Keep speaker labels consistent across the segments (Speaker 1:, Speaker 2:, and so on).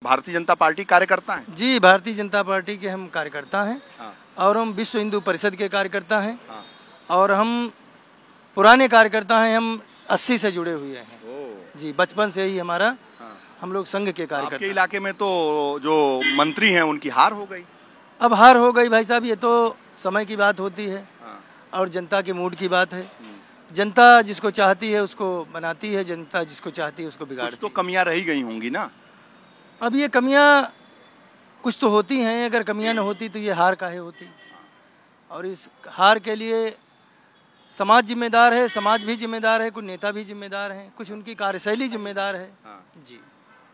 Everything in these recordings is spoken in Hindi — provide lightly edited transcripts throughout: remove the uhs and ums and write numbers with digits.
Speaker 1: भारतीय जनता पार्टी कार्यकर्ता हैं?
Speaker 2: जी, भारतीय जनता पार्टी के हम कार्यकर्ता हैं।
Speaker 1: हाँ।
Speaker 2: और हम विश्व हिंदू परिषद के कार्यकर्ता हैं।
Speaker 1: हाँ।
Speaker 2: और हम पुराने कार्यकर्ता हैं, हम 80 से जुड़े हुए हैं। जी, बचपन से ही हमारा हम लोग संघ के कार्यकर्ता।
Speaker 1: आपके इलाके में तो जो मंत्री हैं उनकी हार हो गई।
Speaker 2: अब हार हो गई भाई साहब, ये तो समय की बात होती है और जनता के मूड की बात है। जनता जिसको चाहती है उसको बनाती है, जनता जिसको चाहती है उसको बिगाड़ती है।
Speaker 1: तो कमियां रही गई होंगी ना?
Speaker 2: अब ये कमियां कुछ तो होती हैं, अगर कमियां न होती तो ये हार काहे होती। और इस हार के लिए समाज जिम्मेदार है, समाज भी जिम्मेदार है, कुछ नेता भी जिम्मेदार हैं, कुछ उनकी कार्यशैली जिम्मेदार है। जी,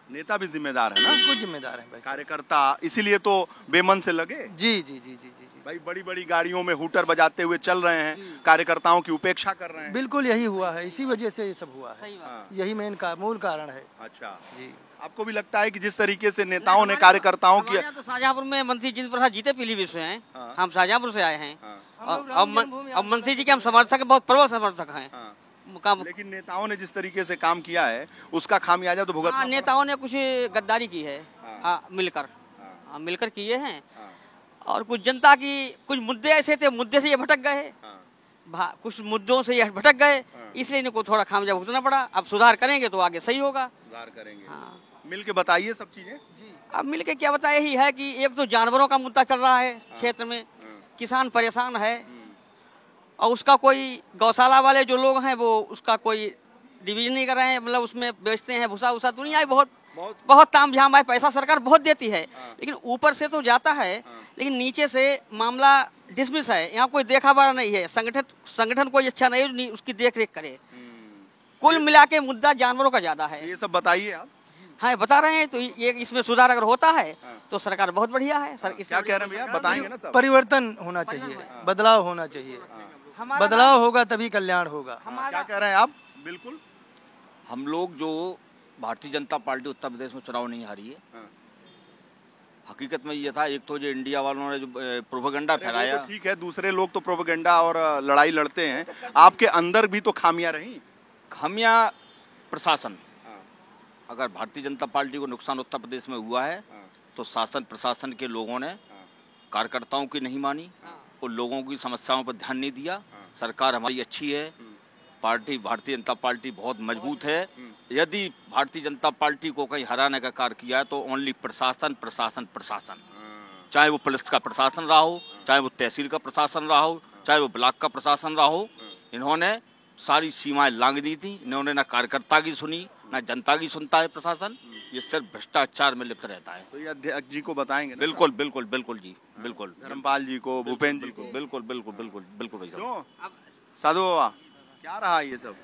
Speaker 1: नेता भी जिम्मेदार है ना?
Speaker 2: बिल्कुल जिम्मेदार है भाई।
Speaker 1: कार्यकर्ता इसीलिए तो बेमन से लगे।
Speaker 2: जी जी जी जी जी
Speaker 1: भाई, बड़ी बड़ी गाड़ियों में हूटर बजाते हुए चल रहे हैं, कार्यकर्ताओं की उपेक्षा कर रहे हैं।
Speaker 2: बिल्कुल यही हुआ है, इसी वजह से ये सब हुआ है। यही मूल कारण है।
Speaker 1: अच्छा
Speaker 2: जी,
Speaker 1: आपको भी लगता है कि जिस तरीके से नेताओं ने कार्यकर्ताओं की
Speaker 3: तो शाहजहाँपुर में मंत्री जितेंद्र प्रसाद जीते पीलीभीत से हैं। हम शाहजहाँपुर से आए हैं। अब मंत्री जी के हम समर्थक हैं, बहुत प्रबल समर्थक हैं।
Speaker 1: लेकिन नेताओं ने जिस तरीके से काम किया है उसका खामियाजा तो भुगतना।
Speaker 3: नेताओं ने कुछ गद्दारी की है मिलकर किए हैं। और कुछ जनता की कुछ मुद्दे ऐसे थे, मुद्दे से ये भटक गए। कुछ मुद्दों से ये भटक गए, इसलिए इनको थोड़ा खामियाजा भुगतना पड़ा। अब सुधार करेंगे तो आगे सही होगा।
Speaker 1: सुधार करेंगे। मिल के बताइए सब चीजें।
Speaker 3: अब मिल के क्या बताए ही है कि एक तो जानवरों का मुद्दा चल रहा है क्षेत्र में, किसान परेशान है और उसका कोई गौशाला वाले जो लोग हैं वो उसका कोई डिवीजन नहीं कर रहे हैं, मतलब उसमें बेचते हैं भूसा उसा। दुनिया बहुत तामझाम है, पैसा सरकार बहुत देती है, लेकिन ऊपर से तो जाता है, लेकिन नीचे से मामला डिसमिस है। यहाँ कोई देखा बारा नहीं है, संगठन कोई अच्छा नहीं उसकी देख रेख करे। कुल मिला के मुद्दा जानवरों का ज्यादा है।
Speaker 1: ये सब बताइए आप।
Speaker 3: हाँ, बता रहे हैं। तो ये इसमें सुधार अगर होता है तो सरकार बहुत बढ़िया है।
Speaker 1: क्या कह रहे हैं भैया, बताएंगे ना सब?
Speaker 2: परिवर्तन होना चाहिए, बदलाव होना चाहिए। बदलाव होगा तभी कल्याण होगा।
Speaker 1: क्या कह रहे हैं आप? बिल्कुल,
Speaker 4: हम लोग जो भारतीय जनता पार्टी उत्तर प्रदेश में चुनाव नहीं हारी है, हकीकत में ये था, एक तो जो इंडिया वालों ने जो प्रोपेगेंडा फैलाया।
Speaker 1: तो ठीक है, दूसरे लोग तो प्रोपेगेंडा और लड़ाई लड़ते हैं, आपके अंदर भी तो खामियां रही।
Speaker 4: खामियां प्रशासन, अगर भारतीय जनता पार्टी को नुकसान उत्तर प्रदेश में हुआ है तो शासन प्रशासन के लोगों ने कार्यकर्ताओं की नहीं मानी और लोगों की समस्याओं पर ध्यान नहीं दिया। सरकार हमारी अच्छी है, पार्टी भारतीय जनता पार्टी बहुत मजबूत है। यदि भारतीय जनता पार्टी को कहीं हराने का कार्य किया है तो ओनली प्रशासन प्रशासन प्रशासन, चाहे वो पुलिस का प्रशासन रहा हो, चाहे वो तहसील का प्रशासन रहा हो, चाहे वो ब्लॉक का प्रशासन रहा हो। इन्होंने सारी सीमाएं लांघ दी थी। इन्होंने न कार्यकर्ता की सुनी न जनता की सुनता है प्रशासन। ये सिर्फ भ्रष्टाचार में लिप्त रहता है।
Speaker 1: तो ये अध्यक्ष जी को बताएंगे?
Speaker 4: बिल्कुल बिल्कुल बिल्कुल जी, बिल्कुल।
Speaker 1: धर्मपाल जी को, भूपेंद्र जी को?
Speaker 4: बिल्कुल बिल्कुल बिल्कुल बिल्कुल भाई साहब।
Speaker 1: साधु बाबा, क्या रहा ये सब?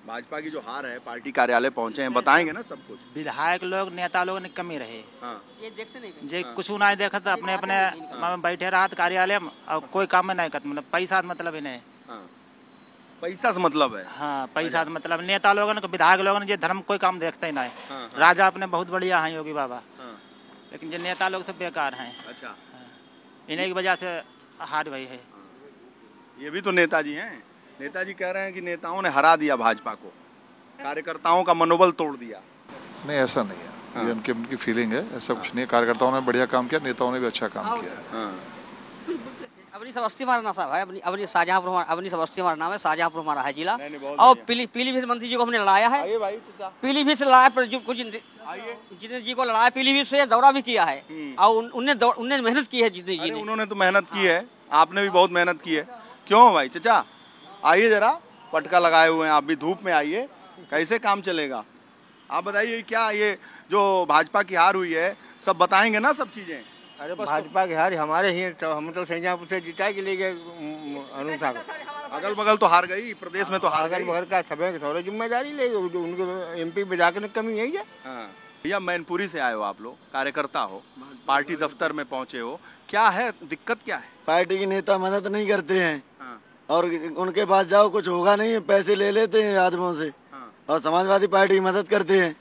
Speaker 1: भाजपा की जो हार है, पार्टी कार्यालय पहुंचे हैं, बताएंगे ना सब कुछ?
Speaker 5: विधायक लोग, नेता लोगों ने कमी रहे।
Speaker 3: ये देखते नहीं,
Speaker 5: जे कुछ ना देखा था, अपने अपने बैठे रहा कार्यालय में और कोई काम में नहीं करते। मतलब पैसा मतलब इन्हें
Speaker 1: पैसा से मतलब है।
Speaker 5: हाँ, पैसा से मतलब। नेता लोगों ने, विधायक लोगों ने ये धर्म कोई काम देखते ही नहीं। राजा अपने बहुत बढ़िया हैं योगी बाबा, लेकिन जो नेता लोग सब बेकार हैं।
Speaker 1: अच्छा,
Speaker 5: इन्हीं की वजह से हार भई है।
Speaker 1: ये भी तो नेताजी हैं। नेताजी कह रहे हैं कि नेताओं ने हरा दिया भाजपा को, कार्यकर्ताओं का मनोबल तोड़ दिया।
Speaker 6: नहीं, ऐसा नहीं है। ये उनकी फीलिंग है, ऐसा कुछ नहीं है। कार्यकर्ताओं ने बढ़िया काम किया, नेताओं ने भी अच्छा काम किया है।
Speaker 3: अपनी समस्ती हमारा साहब है, अपनी शाहजहाँपुर, अपनी समस्ती हमारा नाम है, शाहजहाँपुर हमारा है जिला। और पीलीभीत मंत्री जी को हमने लड़ाया है। पीलीभीत से लड़ाया, जितेंद्र जी को लड़ाया, पीलीभीत से दौरा भी किया है और उनने मेहनत की है। जितेंद्र जी ने,
Speaker 1: उन्होंने तो मेहनत की है, आपने भी बहुत मेहनत की है। क्यों भाई चचा, आइए जरा, पटका लगाए हुए हैं आप भी, धूप में आइए, कैसे काम चलेगा? आप बताइए, क्या ये जो भाजपा की हार हुई है, सब बताएंगे ना सब चीजें?
Speaker 7: अरे भाजपा की हार हमारे ही, तो हम तो शाहजहाँपुर से जिता के लिए गए।
Speaker 1: अगल बगल तो हार गई, प्रदेश में तो हार
Speaker 7: अगल बगल का सब थोड़ा जिम्मेदारी ले, उनके MP बजा के कमी यही है।
Speaker 1: भैया, मैनपुरी से आए हो आप लोग, कार्यकर्ता हो, पार्टी दफ्तर में पहुंचे हो, क्या है दिक्कत, क्या है?
Speaker 8: पार्टी के नेता मदद नहीं करते हैं और उनके पास जाओ कुछ होगा नहीं, पैसे ले लेते हैं आदमियों से। और समाजवादी पार्टी की मदद करते हैं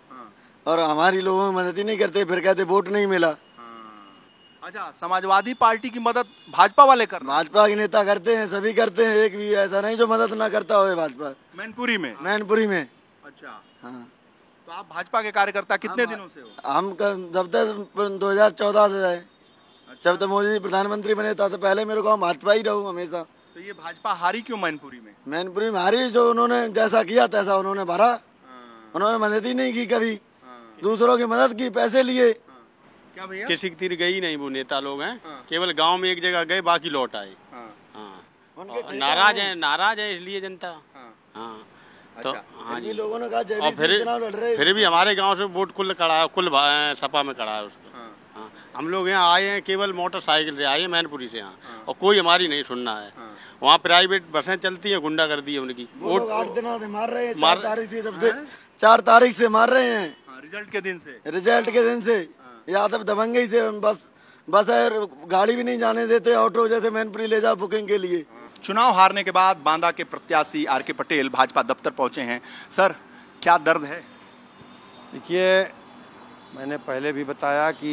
Speaker 8: और हमारी लोगों की मदद ही नहीं करते, फिर कहते वोट नहीं मिला।
Speaker 1: अच्छा, समाजवादी पार्टी की मदद भाजपा वाले कर रहे हैं?
Speaker 8: भाजपा के नेता करते हैं, सभी करते हैं, एक भी ऐसा नहीं जो मदद ना करता हो भाजपा।
Speaker 1: मैनपुरी में?
Speaker 8: मैनपुरी में।
Speaker 1: अच्छा,
Speaker 8: हाँ।
Speaker 1: तो आप भाजपा के कार्यकर्ता कितने दिनों से हो?
Speaker 8: हम जब तक 2014 से है, जब तक मोदी जी प्रधानमंत्री बने था, तो पहले मेरे को हम भाजपा ही रहूँ हमेशा।
Speaker 1: तो ये भाजपा हारी क्यों मैनपुरी में?
Speaker 8: मैनपुरी में हारी, जो उन्होंने जैसा किया तैसा उन्होंने भरा। उन्होंने मदद ही नहीं की कभी, दूसरों की मदद की, पैसे लिए।
Speaker 1: क्या भैया?
Speaker 9: किसी की तीर गई नहीं, वो नेता लोग हैं, केवल गांव में एक जगह गए, बाकी लौट आए। हाँ, नाराज है इसलिए जनता। हाँ, तो हाँ जी,
Speaker 8: लोगों ने कहा
Speaker 9: और फिर भी हमारे गांव से वोट कुल सपा में खड़ा है उसको। हाँ, हम लोग यहाँ आए हैं केवल मोटरसाइकिल से आए हैं, मैनपुरी से यहाँ, और कोई हमारी नहीं सुनना है। वहाँ प्राइवेट बसें चलती हैं, गुंडागर्दी है उनकी।
Speaker 8: वोट 8 दिनों से मार रहे हैं, 4 तारीख थी, सबसे 4 तारीख से मार रहे हैं।
Speaker 1: रिजल्ट के दिन से?
Speaker 8: रिजल्ट के दिन से यादव दबंगई से बस है, गाड़ी भी नहीं जाने देते, ऑटो जैसे मैनपुरी ले जाओ बुकिंग के लिए।
Speaker 1: चुनाव हारने के बाद बांदा के प्रत्याशी आर.के. पटेल भाजपा दफ्तर पहुंचे हैं। सर, क्या दर्द है?
Speaker 10: देखिए, मैंने पहले भी बताया कि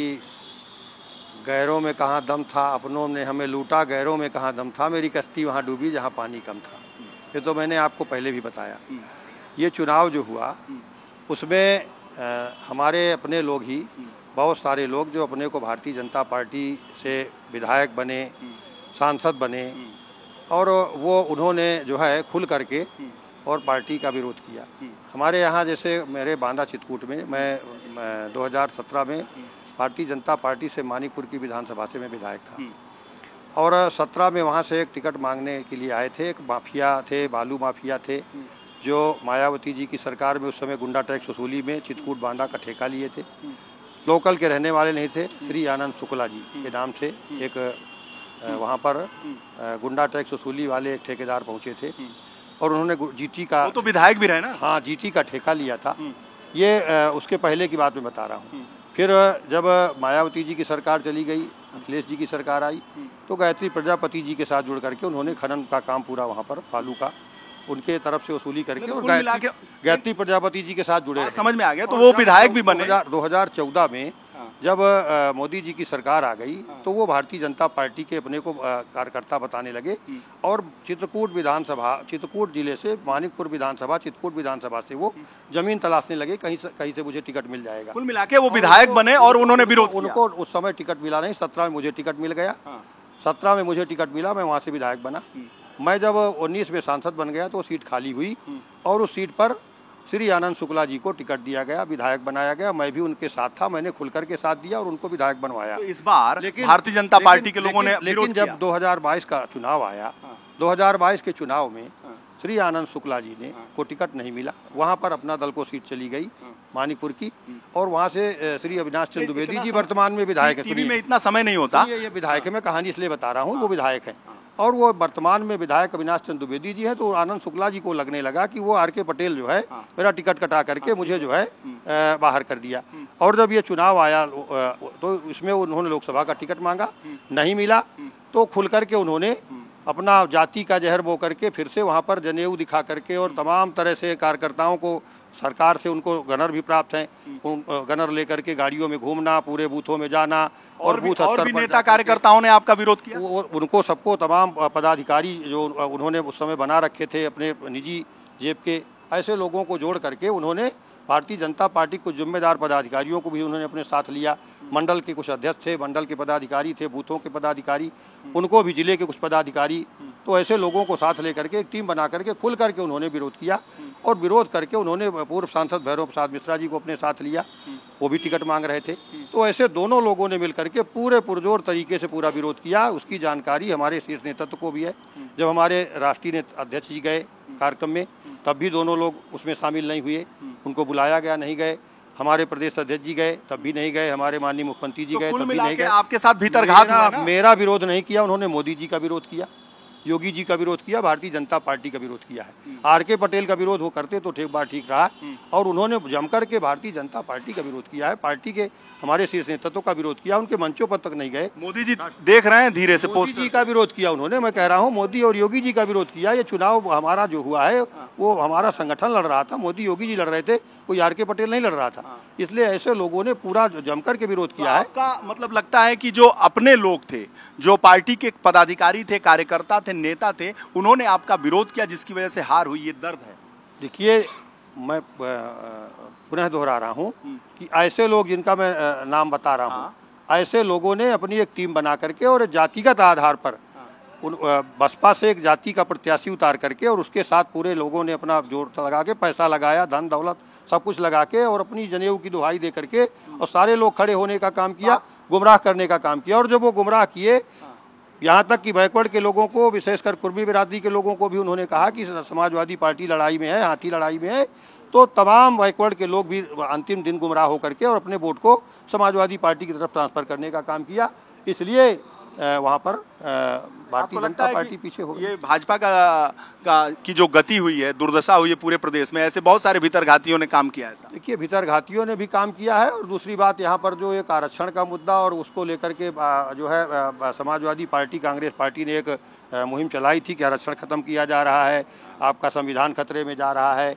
Speaker 10: गैरों में कहाँ दम था, अपनों ने हमें लूटा, गैरों में कहाँ दम था, मेरी कश्ती वहाँ डूबी जहाँ पानी कम था। ये तो मैंने आपको पहले भी बताया। ये चुनाव जो हुआ उसमें हमारे अपने लोग ही, बहुत सारे लोग जो अपने को भारतीय जनता पार्टी से विधायक बने, सांसद बने, और वो उन्होंने जो है खुल करके और पार्टी का विरोध किया। हमारे यहाँ जैसे मेरे बांदा चित्रकूट में मैं 2017 में भारतीय जनता पार्टी से मानिकपुर की विधानसभा से मैं विधायक था, और 17 में वहाँ से एक टिकट मांगने के लिए आए थे। एक माफिया थे, बालू माफिया थे, जो मायावती जी की सरकार में उस समय गुंडा टैक्स वसूली में चित्रकूट बांदा का ठेका लिए थे। लोकल के रहने वाले नहीं थे। श्री आनंद शुक्ला जी के नाम से एक वहाँ पर गुंडा टैक्स वसूली वाले एक ठेकेदार पहुँचे थे, और उन्होंने जीटी का,
Speaker 1: वो तो विधायक भी रहे ना?
Speaker 10: हाँ, जीटी का ठेका लिया था। ये उसके पहले की बात मैं बता रहा हूँ। फिर जब मायावती जी की सरकार चली गई, अखिलेश जी की सरकार आई, तो गायत्री प्रजापति जी के साथ जुड़ करके उन्होंने खनन का काम पूरा वहाँ पर बालू का उनके तरफ से वसूली करके, और गायत्री प्रजापति जी के साथ जुड़े।
Speaker 1: समझ में आ गया। तो वो विधायक भी बने।
Speaker 10: 2014 में जब मोदी जी की सरकार आ गई, तो वो भारतीय जनता पार्टी के अपने को कार्यकर्ता बताने लगे, और चित्रकूट जिले से मानिकपुर विधानसभा, चित्रकूट विधानसभा से वो जमीन तलाशने लगे, कहीं से मुझे टिकट मिल जाएगा।
Speaker 1: कुल मिला के वो विधायक बने और उन्होंने विरोध किया।
Speaker 10: उनको उस समय टिकट मिला नहीं। 17 में मुझे टिकट मिल गया। 17 में मुझे टिकट मिला, मैं वहाँ से विधायक बना। मैं जब 19 में सांसद बन गया तो सीट खाली हुई, और उस सीट पर श्री आनंद शुक्ला जी को टिकट दिया गया, विधायक बनाया गया। मैं भी उनके साथ था, मैंने खुल करके साथ दिया और उनको विधायक बनवाया।
Speaker 1: तो इस बार भारतीय जनता पार्टी के लोगों ने
Speaker 10: लेकिन जब 2022 का चुनाव आया, 2022 के चुनाव में श्री आनंद शुक्ला जी ने को टिकट नहीं मिला। वहाँ पर अपना दल को सीट चली गई मानीपुर की, और वहाँ से श्री अविनाश चंद्र द्विवेदी जी वर्तमान में विधायक है।
Speaker 1: टीवी में इतना समय नहीं होता।
Speaker 10: ये विधायक है, मैं कहानी इसलिए बता रहा हूँ, वो विधायक है, और वो वर्तमान में विधायक अविनाश चंद्र द्विवेदी जी हैं। तो आनंद शुक्ला जी को लगने लगा कि वो आर.के. पटेल जो है मेरा टिकट कटा करके मुझे जो है बाहर कर दिया। और जब ये चुनाव आया तो इसमें उन्होंने लोकसभा का टिकट मांगा, नहीं मिला, तो खुल करके उन्होंने अपना जाति का जहर बो करके फिर से वहाँ पर जनेऊ दिखा करके, और तमाम तरह से कार्यकर्ताओं को, सरकार से उनको गनर भी प्राप्त हैं, गनर लेकर के गाड़ियों में घूमना, पूरे बूथों में जाना, और बूथ स्तर पर
Speaker 1: नेता कार्यकर्ताओं ने आपका विरोध किया।
Speaker 10: उनको सबको, तमाम पदाधिकारी जो उन्होंने उस समय बना रखे थे अपने निजी जेब के, ऐसे लोगों को जोड़ करके उन्होंने भारतीय जनता पार्टी को जिम्मेदार पदाधिकारियों को भी उन्होंने अपने साथ लिया। मंडल के कुछ अध्यक्ष थे, मंडल के पदाधिकारी थे, बूथों के पदाधिकारी, उनको भी, जिले के कुछ पदाधिकारी, तो ऐसे लोगों को साथ लेकर के एक टीम बना करके खुल करके उन्होंने विरोध किया। और विरोध करके उन्होंने पूर्व सांसद भैरव प्रसाद मिश्रा जी को अपने साथ लिया, वो भी टिकट मांग रहे थे। तो ऐसे दोनों लोगों ने मिलकर के पूरे पुरजोर तरीके से पूरा विरोध किया। उसकी जानकारी हमारे शीर्ष नेतृत्व को भी है। जब हमारे राष्ट्रीय अध्यक्ष जी गए कार्यक्रम में, तब भी दोनों लोग उसमें शामिल नहीं हुए, उनको बुलाया गया, नहीं गए। हमारे प्रदेश अध्यक्ष जी गए, तब भी नहीं गए। हमारे माननीय मुख्यमंत्री जी गए, तब भी नहीं गए।
Speaker 1: आपके साथ भीतरघात हुआ ना?
Speaker 10: मेरा विरोध नहीं किया उन्होंने, मोदी जी का विरोध किया, योगी जी का विरोध किया, भारतीय जनता पार्टी का विरोध किया है। आर.के. पटेल का विरोध वो करते तो एक बार ठीक रहा, और उन्होंने जमकर के भारतीय जनता पार्टी का विरोध किया है, पार्टी के हमारे शीर्ष नेतृत्व का विरोध किया, उनके मंचों पर तक नहीं गए।
Speaker 1: मोदी जी देख रहे हैं धीरे से,
Speaker 10: मोदी जी का विरोध किया उन्होंने, मैं कह रहा हूँ मोदी और योगी जी का विरोध किया। ये चुनाव हमारा जो हुआ है वो हमारा संगठन लड़ रहा था, मोदी योगी जी लड़ रहे थे, कोई आर.के. पटेल नहीं लड़ रहा था। इसलिए ऐसे लोगों ने पूरा जमकर के विरोध किया है।
Speaker 1: आपका मतलब लगता है कि जो अपने लोग थे, जो पार्टी के पदाधिकारी थे, कार्यकर्ता थे, नेता थे, उन्होंने आपका विरोध किया, जिसकी वजह से हार हुई, ये दर्द है।
Speaker 10: देखिए, मैं पुनः दोहरा रहा हूँ कि ऐसे लोग जिनका मैं नाम बता रहा हूँ, ऐसे लोगों ने अपनी एक टीम बना करके और जातिगत आधार पर उन बसपा से एक जाति का प्रत्याशी उतार करके और उसके साथ पूरे लोगों ने अपना जोर लगा के पैसा लगाया, धन दौलत सब कुछ लगा के और अपनी जनेऊ की दुहाई दे करके और सारे लोग खड़े होने का काम किया, गुमराह करने का काम किया। और जब वो गुमराह किए, यहाँ तक कि बैकवर्ड के लोगों को, विशेषकर कुर्मी बिरादरी के लोगों को भी उन्होंने कहा कि समाजवादी पार्टी लड़ाई में है, हाथी लड़ाई में है, तो तमाम बैकवर्ड के लोग भी अंतिम दिन गुमराह होकर के और अपने वोट को समाजवादी पार्टी की तरफ ट्रांसफर करने का काम किया। इसलिए वहाँ पर भारतीय जनता पार्टी पीछे हो गई।
Speaker 1: ये भाजपा की जो गति हुई है, दुर्दशा हुई है पूरे प्रदेश में, ऐसे बहुत सारे भीतरघातियों ने काम किया है।
Speaker 10: देखिए, भीतरघातियों ने भी काम किया है और दूसरी बात यहाँ पर जो एक आरक्षण का मुद्दा और उसको लेकर के जो है समाजवादी पार्टी, कांग्रेस पार्टी ने एक मुहिम चलाई थी कि आरक्षण खत्म किया जा रहा है, आपका संविधान खतरे में जा रहा है।